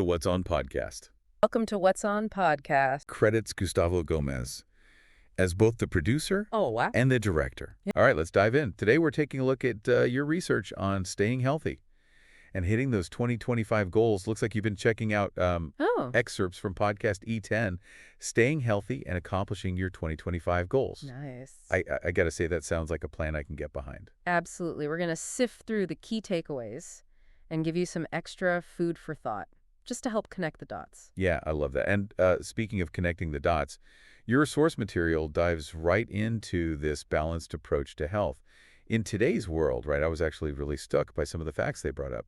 to What's On Podcast. Welcome to What's On Podcast. Credits Gustavo Gomez as both the producer Oh, wow. and the director. Yeah. All right, let's dive in. Today we're taking a look at your research on staying healthy and hitting those 2025 goals. Looks like you've been checking out excerpts from podcast E10, Staying Healthy and Accomplishing Your 2025 Goals. Nice. I got to say, that sounds like a plan I can get behind. Absolutely. We're going to sift through the key takeaways and give you some extra food for thought, just to help connect the dots. Yeah, I love that. And speaking of connecting the dots, your source material dives right into this balanced approach to health. In today's world, right, I was actually really struck by some of the facts they brought up.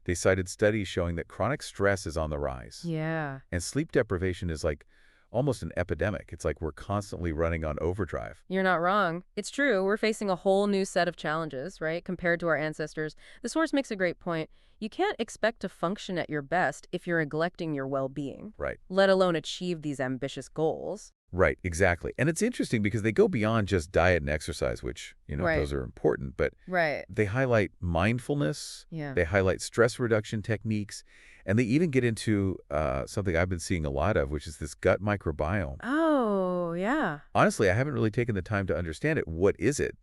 They cited studies showing that chronic stress is on the rise. Yeah. And sleep deprivation is like almost an epidemic. It's like we're constantly running on overdrive. You're not wrong. It's true. We're facing a whole new set of challenges, right, compared to our ancestors. The source makes a great point. You can't expect to function at your best if you're neglecting your well-being, Right. let alone achieve these ambitious goals. Right, exactly. And it's interesting because they go beyond just diet and exercise, which, Right. those are important, but Right. they highlight mindfulness, Yeah. they highlight stress reduction techniques, and they even get into something I've been seeing a lot of, which is this gut microbiome. Oh, yeah. Honestly, I haven't really taken the time to understand it. What is it?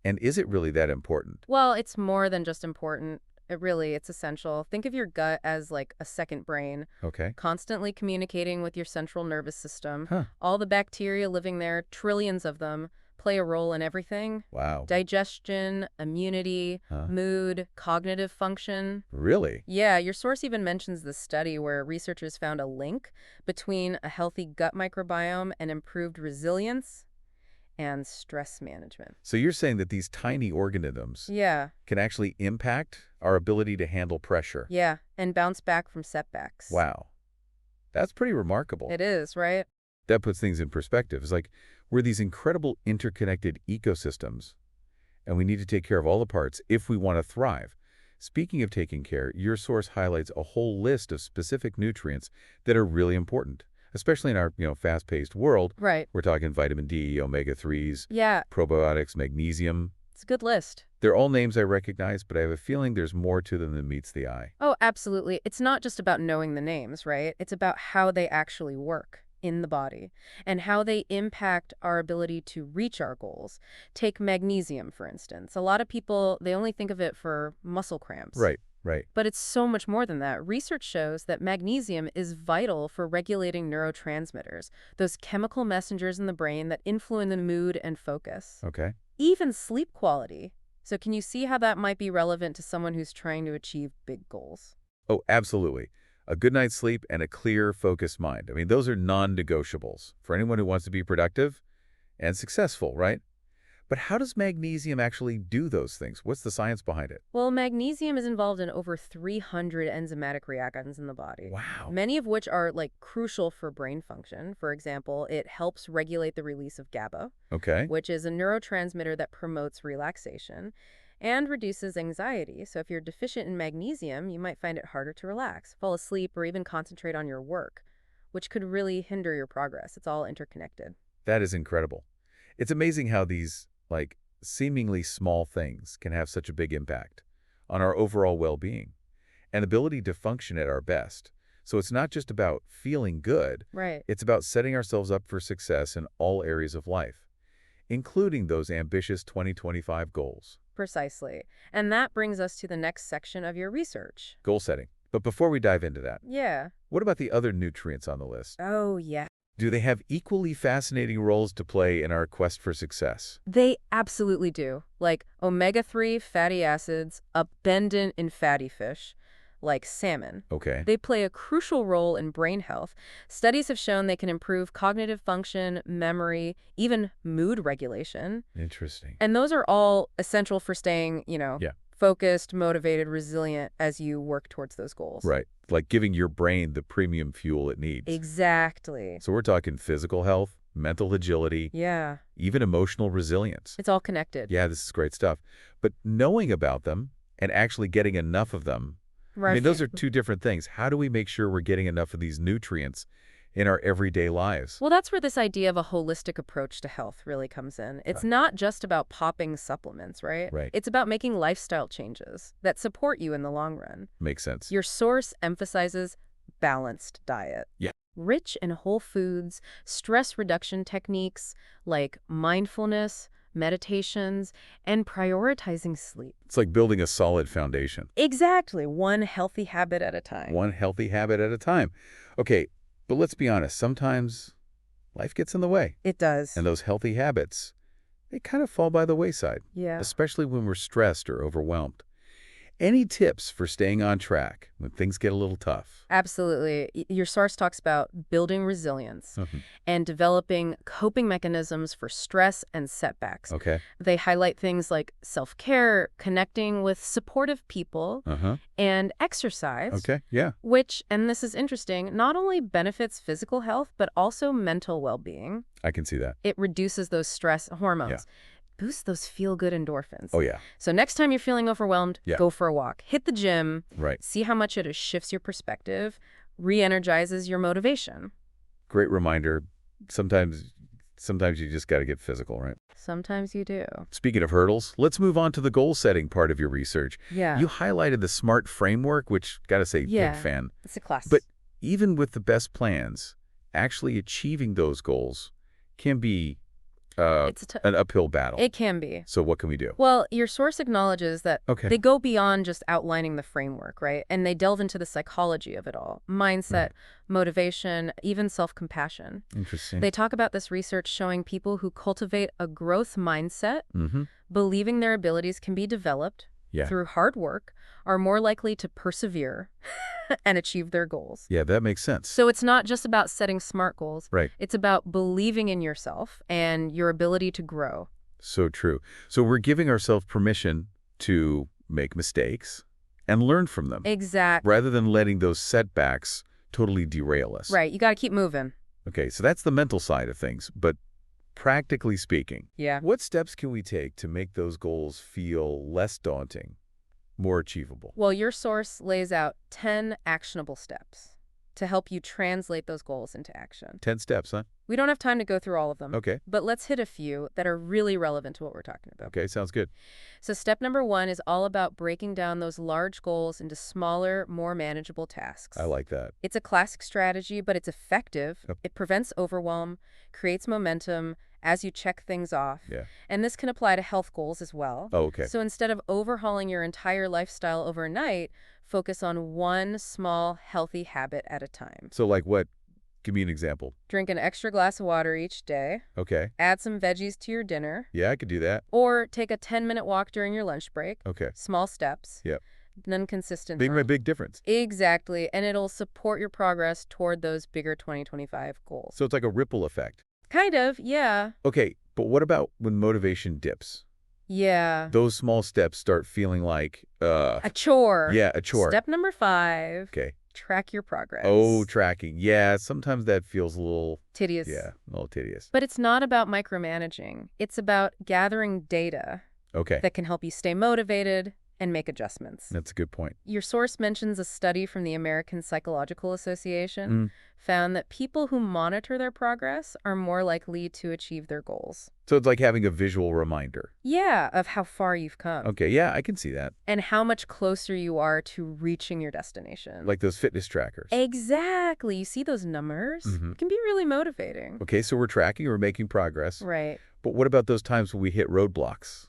And is it really that important? Well, it's more than just important. It's essential. Think of your gut as like a second brain, Okay. constantly communicating with your central nervous system. Huh. All the bacteria living there, trillions of them, play a role in everything. Wow. Digestion, immunity, Huh. mood, cognitive function. Really? Yeah, your source even mentions this study where researchers found a link between a healthy gut microbiome and improved resilience and stress management. So you're saying that these tiny organisms Yeah, can actually impact our ability to handle pressure? yeah, and bounce back from setbacks. Wow. That's pretty remarkable. It is, right? That puts things in perspective. It's like we're these incredible interconnected ecosystems, and we need to take care of all the parts if we want to thrive. Speaking of taking care, your source highlights a whole list of specific nutrients that are really important, especially in our, fast-paced world. Right. We're talking vitamin D, omega-3s, Yeah, probiotics, magnesium. it's a good list. They're all names I recognize, but I have a feeling there's more to them than meets the eye. Oh, absolutely. It's not just about knowing the names, right? It's about how they actually work in the body and how they impact our ability to reach our goals. Take magnesium, for instance. A lot of people, they only think of it for muscle cramps. Right, right. But it's so much more than that. Research shows that magnesium is vital for regulating neurotransmitters, those chemical messengers in the brain that influence mood and focus. Okay. Even sleep quality. So can you see how that might be relevant to someone who's trying to achieve big goals? Oh, absolutely. A good night's sleep and a clear, focused mind. I mean, those are non-negotiables for anyone who wants to be productive and successful, right? But how does magnesium actually do those things? What's the science behind it? Well, magnesium is involved in over 300 enzymatic reactions in the body. Wow. Many of which are crucial for brain function. For example, it helps regulate the release of GABA, Okay. which is a neurotransmitter that promotes relaxation and reduces anxiety. So if you're deficient in magnesium, you might find it harder to relax, fall asleep, or even concentrate on your work, which could really hinder your progress. It's all interconnected. That is incredible. It's amazing how these, seemingly small things can have such a big impact on our overall well-being and ability to function at our best. So it's not just about feeling good. Right. It's about setting ourselves up for success in all areas of life, including those ambitious 2025 goals. Precisely. And that brings us to the next section of your research. Goal setting. But before we dive into that, Yeah. what about the other nutrients on the list? Oh, yeah. Do they have equally fascinating roles to play in our quest for success? They absolutely do. Like omega-3 fatty acids, abundant in fatty fish, like salmon. Okay. They play a crucial role in brain health. Studies have shown they can improve cognitive function, memory, even mood regulation. Interesting. And those are all essential for staying, Yeah. focused, motivated, resilient as you work towards those goals. Right. Like giving your brain the premium fuel it needs. Exactly. So we're talking physical health, mental agility, Yeah. even emotional resilience. It's all connected. Yeah, this is great stuff. But knowing about them and actually getting enough of them, I mean, those are two different things. How do we make sure we're getting enough of these nutrients in our everyday lives? Well, that's where this idea of a holistic approach to health really comes in. It's not just about popping supplements, right? Right. It's about making lifestyle changes that support you in the long run. Makes sense. Your source emphasizes balanced diet. Yeah. Rich in whole foods, stress reduction techniques like mindfulness, meditations, and prioritizing sleep. It's like building a solid foundation. Exactly, one healthy habit at a time. One healthy habit at a time. Okay, but let's be honest. Sometimes life gets in the way. It does. And those healthy habits, they kind of fall by the wayside, Yeah. especially when we're stressed or overwhelmed. Any tips for staying on track when things get a little tough? Absolutely. Your source talks about building resilience Mhm. and developing coping mechanisms for stress and setbacks. Okay. They highlight things like self-care, connecting with supportive people, Uh-huh. and exercise, Okay. Yeah, which, and this is interesting, not only benefits physical health, but also mental well-being. I can see that. It reduces those stress hormones, Yeah. boosts those feel-good endorphins. Oh, yeah. So next time you're feeling overwhelmed, Yeah. go for a walk, hit the gym, Right. see how much it shifts your perspective, re-energizes your motivation. Great reminder. Sometimes you just got to get physical, right? Sometimes you do. Speaking of hurdles, let's move on to the goal-setting part of your research. Yeah. You highlighted the SMART framework, which, gotta say, Yeah. big fan. It's a class. But even with the best plans, actually achieving those goals can be it's an uphill battle. it can be. So what can we do? Well, your source acknowledges that Okay. they go beyond just outlining the framework, right? And they delve into the psychology of it all. Mindset, Right. motivation, even self-compassion. Interesting. They talk about this research showing people who cultivate a growth mindset, Mm-hmm. believing their abilities can be developed Yeah. through hard work, are more likely to persevere and achieve their goals. Yeah, that makes sense. So it's not just about setting SMART goals. Right. It's about believing in yourself and your ability to grow. So true. So we're giving ourselves permission to make mistakes and learn from them, Exactly. rather than letting those setbacks totally derail us. Right. You got to keep moving. Okay, so that's the mental side of things. But practically speaking, Yeah. what steps can we take to make those goals feel less daunting, more achievable? Well, your source lays out 10 actionable steps to help you translate those goals into action. 10 steps, huh? We don't have time to go through all of them. Okay. But let's hit a few that are really relevant to what we're talking about. Okay, sounds good. So step number 1 is all about breaking down those large goals into smaller, more manageable tasks. I like that. It's a classic strategy, but it's effective. Yep. It prevents overwhelm, creates momentum as you check things off. Yeah. And this can apply to health goals as well. Oh, okay. So instead of overhauling your entire lifestyle overnight, focus on one small, healthy habit at a time. So like what? Give me an example. Drink an extra glass of water each day, Okay. add some veggies to your dinner, Yeah, I could do that. or take a 10-minute walk during your lunch break. Okay. Small steps. Yep. None consistent. Make a big difference. Exactly. And it'll support your progress toward those bigger 2025 goals. So it's like a ripple effect. Kind of, yeah. Okay, but what about when motivation dips? Yeah. Those small steps start feeling like, A chore. yeah, a chore. Step number 5, Okay. track your progress. Oh, tracking. Yeah, sometimes that feels a little, Tedious. yeah, a little tedious. But it's not about micromanaging. It's about gathering data Okay, that can help you stay motivated and make adjustments. that's a good point. Your source mentions a study from the American Psychological Association found that people who monitor their progress are more likely to achieve their goals. So it's like having a visual reminder. Yeah, of how far you've come. Okay, yeah, I can see that. And how much closer you are to reaching your destination. Like those fitness trackers. Exactly. You see those numbers? Mhm. It can be really motivating. Okay, so we're tracking, we're making progress. Right. But what about those times when we hit roadblocks?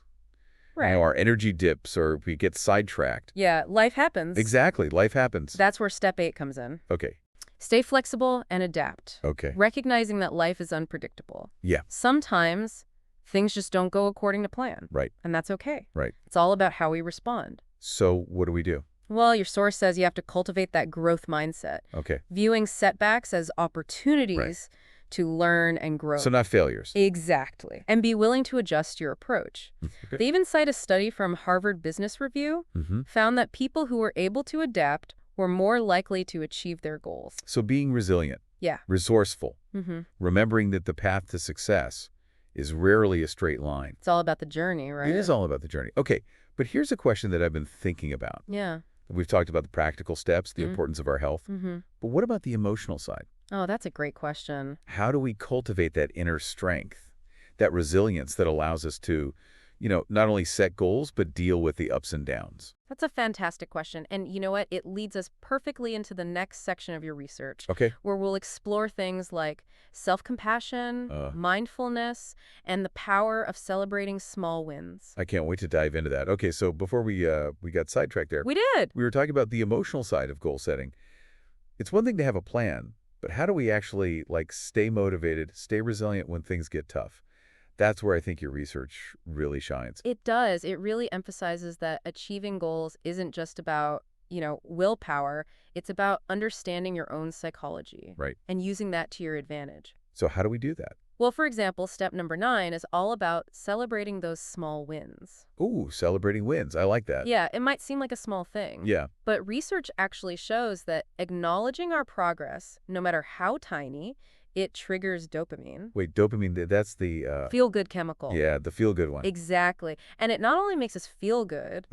Right. You know, our energy dips or we get sidetracked. Yeah, life happens. Exactly, life happens. That's where step 8 comes in. Okay, Stay flexible and adapt. okay. Recognizing that life is unpredictable. Yeah. Sometimes things just don't go according to plan. Right, And that's okay. right. It's all about how we respond. So what do we do? Well, your source says you have to cultivate that growth mindset, Okay, viewing setbacks as opportunities to learn and grow. so not failures. Exactly. And be willing to adjust your approach. Okay. They even cite a study from Harvard Business Review Mm-hmm. found that people who were able to adapt were more likely to achieve their goals. So being resilient, Yeah. resourceful, Mm-hmm. remembering that the path to success is rarely a straight line. It's all about the journey, right? It is all about the journey. Okay, but here's a question that I've been thinking about. Yeah. We've talked about the practical steps, the Mhm. importance of our health, Mm-hmm. but what about the emotional side? Oh, that's a great question. How do we cultivate that inner strength, that resilience that allows us to, not only set goals, but deal with the ups and downs? That's a fantastic question. And you know what? It leads us perfectly into the next section of your research, Okay. where we'll explore things like self-compassion, mindfulness, and the power of celebrating small wins. I can't wait to dive into that. Okay, so before we got sidetracked there, We did. we were talking about the emotional side of goal setting. It's one thing to have a plan, but how do we actually, stay motivated, stay resilient when things get tough? That's where I think your research really shines. It does. It really emphasizes that achieving goals isn't just about, willpower. It's about understanding your own psychology Right. and using that to your advantage. So how do we do that? Well, for example, step number 9 is all about celebrating those small wins. Ooh, celebrating wins. I like that. Yeah, it might seem like a small thing. Yeah. But research actually shows that acknowledging our progress, no matter how tiny, it triggers dopamine. Wait, dopamine, that's the, Feel-good chemical. yeah, the feel-good one. Exactly. And it not only makes us feel good,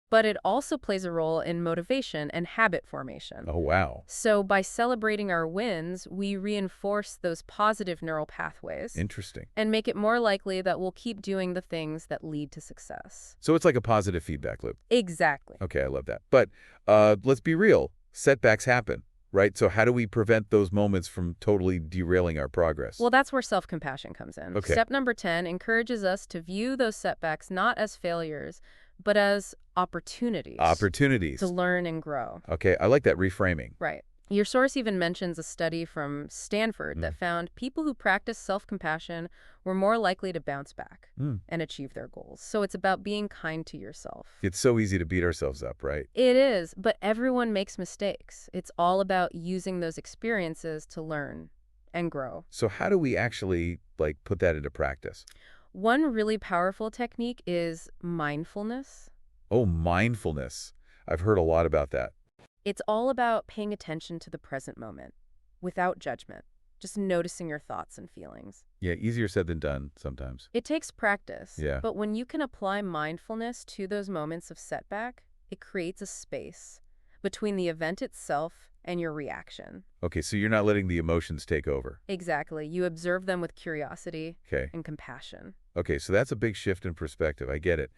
but it also plays a role in motivation and habit formation. Oh, wow. So by celebrating our wins, we reinforce those positive neural pathways Interesting. and make it more likely that we'll keep doing the things that lead to success. So it's like a positive feedback loop. Exactly. Okay, I love that. But let's be real. Setbacks happen, right? So how do we prevent those moments from totally derailing our progress? Well, that's where self-compassion comes in. Okay. Step number 10 encourages us to view those setbacks not as failures, but as opportunities Opportunities. to learn and grow. Okay, I like that reframing. Right. Your source even mentions a study from Stanford that found people who practice self-compassion were more likely to bounce back and achieve their goals. So it's about being kind to yourself. It's so easy to beat ourselves up, right? It is, but everyone makes mistakes. It's all about using those experiences to learn and grow. So how do we actually, put that into practice? One really powerful technique is mindfulness. Oh, mindfulness. I've heard a lot about that. It's all about paying attention to the present moment without judgment, just noticing your thoughts and feelings. Yeah, easier said than done sometimes. It takes practice, Yeah. but when you can apply mindfulness to those moments of setback, it creates a space between the event itself and your reaction. Okay, so you're not letting the emotions take over. Exactly. You observe them with curiosity Okay. and compassion. Okay, so that's a big shift in perspective. I get it.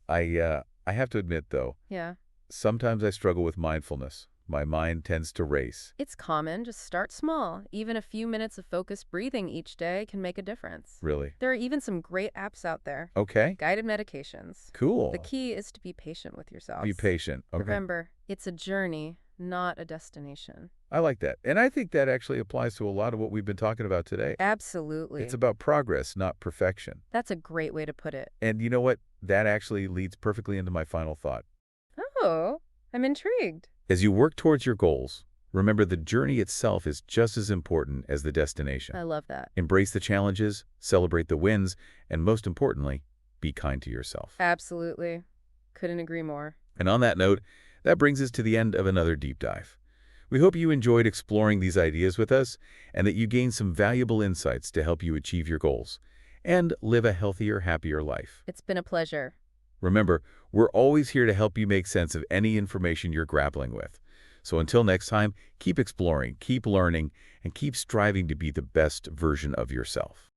I have to admit, though, Yeah. sometimes I struggle with mindfulness. My mind tends to race. It's common. Just start small. Even a few minutes of focused breathing each day can make a difference. Really? There are even some great apps out there. Okay. Guided meditations. Cool. The key is to be patient with yourself. Be patient. Okay. Remember, it's a journey, not a destination. I like that. And I think that actually applies to a lot of what we've been talking about today. Absolutely. It's about progress, not perfection. That's a great way to put it. And you know what? That actually leads perfectly into my final thought. Oh, I'm intrigued. As you work towards your goals, remember the journey itself is just as important as the destination. I love that. Embrace the challenges, celebrate the wins, and most importantly, be kind to yourself. Absolutely. Couldn't agree more. And on that note, that brings us to the end of another deep dive. We hope you enjoyed exploring these ideas with us and that you gained some valuable insights to help you achieve your goals and live a healthier, happier life. It's been a pleasure. Remember, we're always here to help you make sense of any information you're grappling with. So until next time, keep exploring, keep learning, and keep striving to be the best version of yourself.